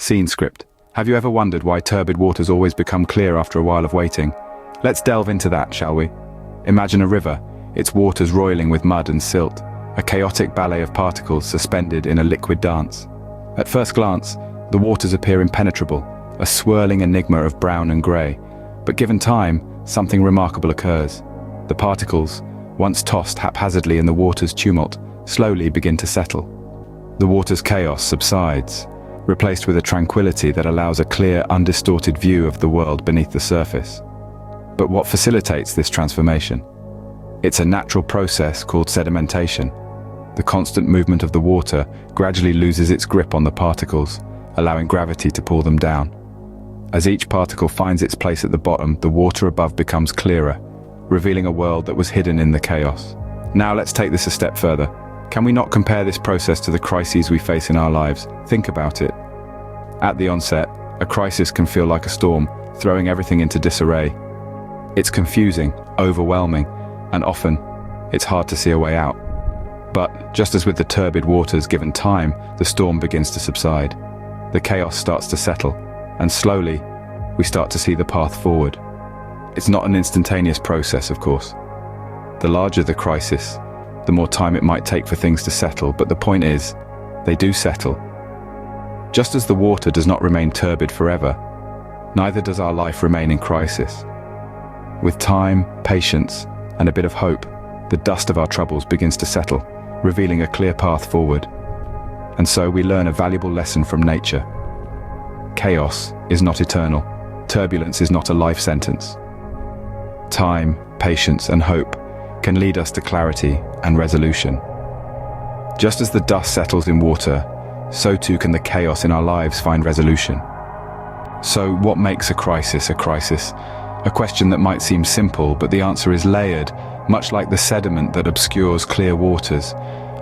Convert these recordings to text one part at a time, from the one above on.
Scene script. Have you ever wondered why turbid waters always become clear after a while of waiting? Let's delve into that, shall we? Imagine a river, its waters roiling with mud and silt, a chaotic ballet of particles suspended in a liquid dance. At first glance, the waters appear impenetrable, a swirling enigma of brown and grey. But given time, something remarkable occurs. The particles, once tossed haphazardly in the water's tumult, slowly begin to settle. The water's chaos subsides, replaced with a tranquility that allows a clear, undistorted view of the world beneath the surface. But what facilitates this transformation? It's a natural process called sedimentation. The constant movement of the water gradually loses its grip on the particles, allowing gravity to pull them down. As each particle finds its place at the bottom, the water above becomes clearer, revealing a world that was hidden in the chaos. Now let's take this a step further. Can we not compare this process to the crises we face in our lives? Think about it. At the onset, a crisis can feel like a storm, throwing everything into disarray. It's confusing, overwhelming, and often, it's hard to see a way out. But, just as with the turbid waters, given time, the storm begins to subside. The chaos starts to settle, and slowly, we start to see the path forward. It's not an instantaneous process, of course. The larger the crisis, the more time it might take for things to settle, but the point is, they do settle. Just as the water does not remain turbid forever, neither does our life remain in crisis. With time, patience, and a bit of hope, the dust of our troubles begins to settle, revealing a clear path forward. And so we learn a valuable lesson from nature. Chaos is not eternal. Turbulence is not a life sentence. Time, patience, and hope can lead us to clarity and resolution. Just as the dust settles in water, so too can the chaos in our lives find resolution. So what makes a crisis a crisis? A question that might seem simple, but the answer is layered, much like the sediment that obscures clear waters.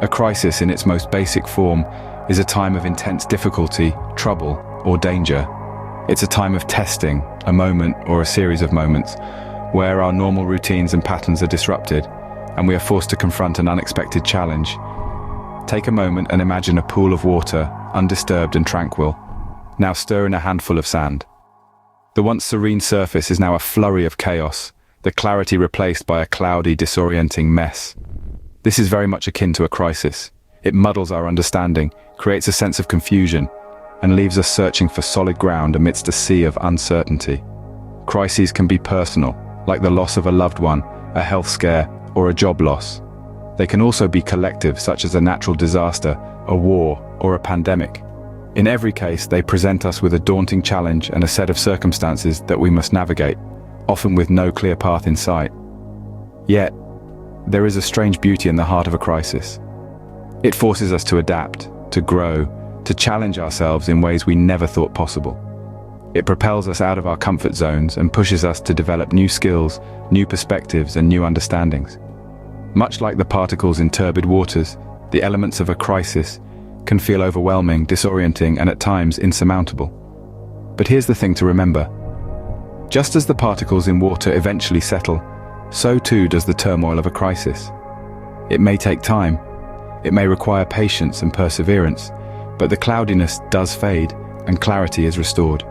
A crisis in its most basic form is a time of intense difficulty, trouble, or danger. It's a time of testing, a moment or a series of moments, where our normal routines and patterns are disrupted, and we are forced to confront an unexpected challenge. Take a moment and imagine a pool of water, undisturbed and tranquil. Now stir in a handful of sand. The once serene surface is now a flurry of chaos, the clarity replaced by a cloudy, disorienting mess. This is very much akin to a crisis. It muddles our understanding, creates a sense of confusion, and leaves us searching for solid ground amidst a sea of uncertainty. Crises can be personal, like the loss of a loved one, a health scare, or a job loss. They can also be collective, such as a natural disaster, a war, or a pandemic. In every case, they present us with a daunting challenge and a set of circumstances that we must navigate, often with no clear path in sight. Yet, there is a strange beauty in the heart of a crisis. It forces us to adapt, to grow, to challenge ourselves in ways we never thought possible. It propels us out of our comfort zones and pushes us to develop new skills, new perspectives, and new understandings. Much like the particles in turbid waters, the elements of a crisis can feel overwhelming, disorienting, and at times insurmountable. But here's the thing to remember. Just as the particles in water eventually settle, so too does the turmoil of a crisis. It may take time, it may require patience and perseverance, but the cloudiness does fade and clarity is restored.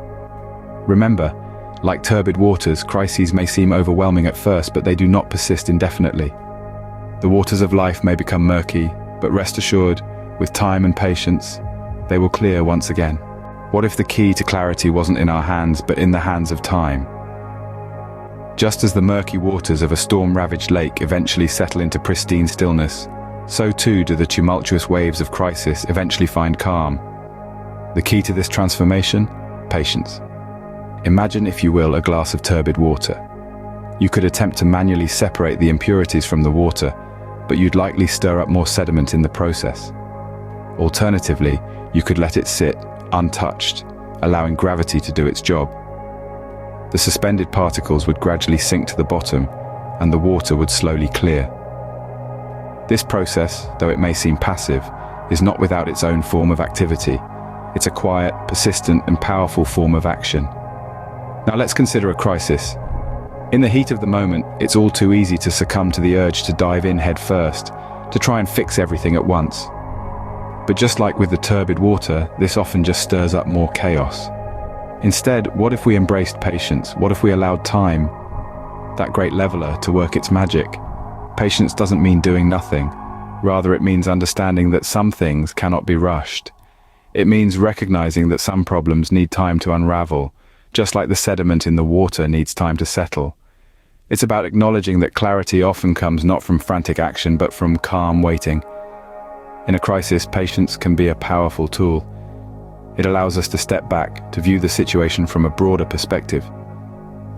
Remember, like turbid waters, crises may seem overwhelming at first, but they do not persist indefinitely. The waters of life may become murky, but rest assured, with time and patience, they will clear once again. What if the key to clarity wasn't in our hands, but in the hands of time? Just as the murky waters of a storm-ravaged lake eventually settle into pristine stillness, so too do the tumultuous waves of crisis eventually find calm. The key to this transformation? Patience. Imagine, if you will, a glass of turbid water. You could attempt to manually separate the impurities from the water, but you'd likely stir up more sediment in the process. Alternatively, you could let it sit, untouched, allowing gravity to do its job. The suspended particles would gradually sink to the bottom, and the water would slowly clear. This process, though it may seem passive, is not without its own form of activity. It's a quiet, persistent, and powerful form of action. Now let's consider a crisis. In the heat of the moment, it's all too easy to succumb to the urge to dive in head first, to try and fix everything at once. But just like with the turbid water, this often just stirs up more chaos. Instead, what if we embraced patience? What if we allowed time, that great leveler, to work its magic? Patience doesn't mean doing nothing. Rather, it means understanding that some things cannot be rushed. It means recognizing that some problems need time to unravel, just like the sediment in the water needs time to settle. It's about acknowledging that clarity often comes not from frantic action, but from calm waiting. In a crisis, patience can be a powerful tool. It allows us to step back, to view the situation from a broader perspective.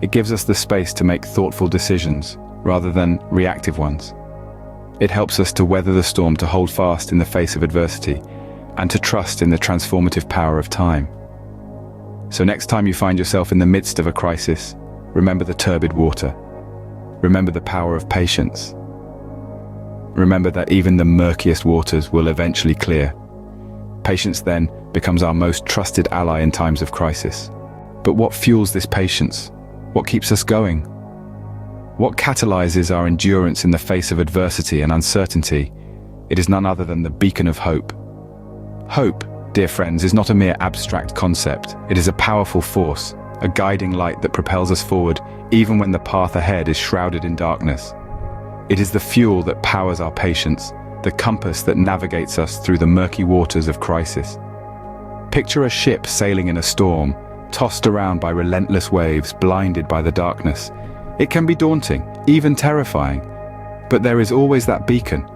It gives us the space to make thoughtful decisions, rather than reactive ones. It helps us to weather the storm, to hold fast in the face of adversity, and to trust in the transformative power of time. So next time you find yourself in the midst of a crisis, remember the turbid water. Remember the power of patience. Remember that even the murkiest waters will eventually clear. Patience then becomes our most trusted ally in times of crisis. But what fuels this patience? What keeps us going? What catalyzes our endurance in the face of adversity and uncertainty? It is none other than the beacon of hope. Hope, dear friends, is not a mere abstract concept. It is a powerful force, a guiding light that propels us forward even when the path ahead is shrouded in darkness. It is the fuel that powers our patience, the compass that navigates us through the murky waters of crisis. Picture a ship sailing in a storm, tossed around by relentless waves, blinded by the darkness. It can be daunting, even terrifying, but there is always that beacon,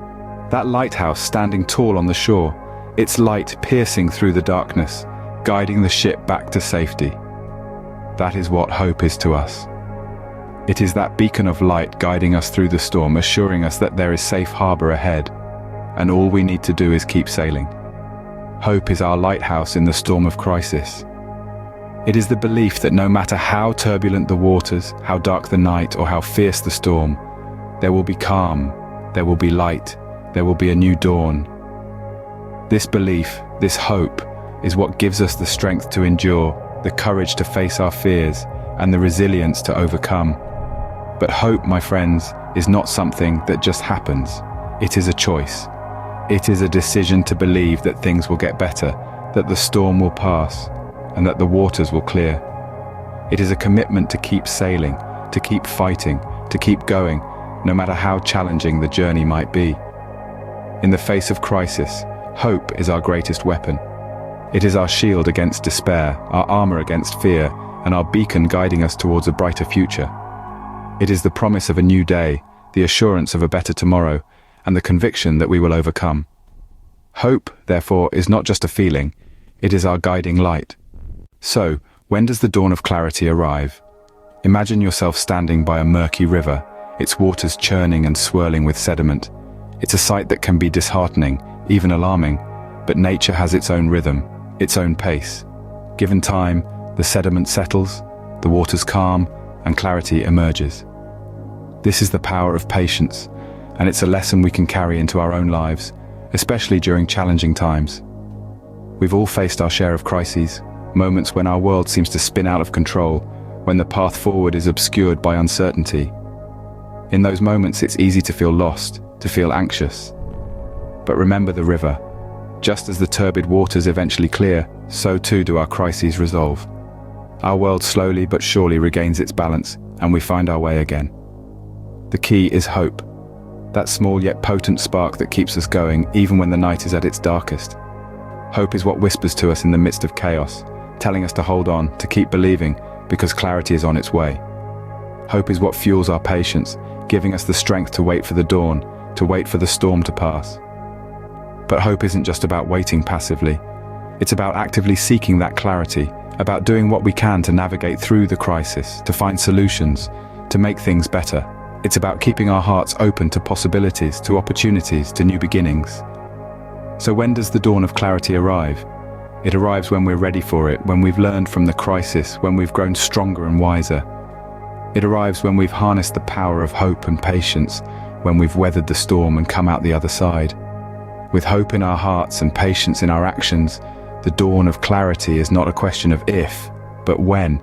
that lighthouse standing tall on the shore, its light piercing through the darkness, guiding the ship back to safety. That is what hope is to us. It is that beacon of light guiding us through the storm, assuring us that there is safe harbor ahead, and all we need to do is keep sailing. Hope is our lighthouse in the storm of crisis. It is the belief that no matter how turbulent the waters, how dark the night, or how fierce the storm, there will be calm, there will be light, there will be a new dawn. This belief, this hope, is what gives us the strength to endure, the courage to face our fears, and the resilience to overcome. But hope, my friends, is not something that just happens. It is a choice. It is a decision to believe that things will get better, that the storm will pass, and that the waters will clear. It is a commitment to keep sailing, to keep fighting, to keep going, no matter how challenging the journey might be. In the face of crisis, hope is our greatest weapon. It is our shield against despair, our armor against fear, and our beacon guiding us towards a brighter future. It is the promise of a new day, the assurance of a better tomorrow, and the conviction that we will overcome. Hope, therefore, is not just a feeling, it is our guiding light. So, when does the dawn of clarity arrive? Imagine yourself standing by a murky river, its waters churning and swirling with sediment. It's a sight that can be disheartening, even alarming, but nature has its own rhythm, its own pace. Given time, the sediment settles, the waters calm, and clarity emerges. This is the power of patience, and it's a lesson we can carry into our own lives, especially during challenging times. We've all faced our share of crises, moments when our world seems to spin out of control, when the path forward is obscured by uncertainty. In those moments, it's easy to feel lost, to feel anxious. But remember the river. Just as the turbid waters eventually clear, so too do our crises resolve. Our world slowly but surely regains its balance, and we find our way again. The key is hope, that small yet potent spark that keeps us going even when the night is at its darkest. Hope is what whispers to us in the midst of chaos, telling us to hold on, to keep believing, because clarity is on its way. Hope is what fuels our patience, giving us the strength to wait for the dawn, to wait for the storm to pass. But hope isn't just about waiting passively. It's about actively seeking that clarity, about doing what we can to navigate through the crisis, to find solutions, to make things better. It's about keeping our hearts open to possibilities, to opportunities, to new beginnings. So when does the dawn of clarity arrive? It arrives when we're ready for it, when we've learned from the crisis, when we've grown stronger and wiser. It arrives when we've harnessed the power of hope and patience, when we've weathered the storm and come out the other side. With hope in our hearts and patience in our actions, the dawn of clarity is not a question of if, but when.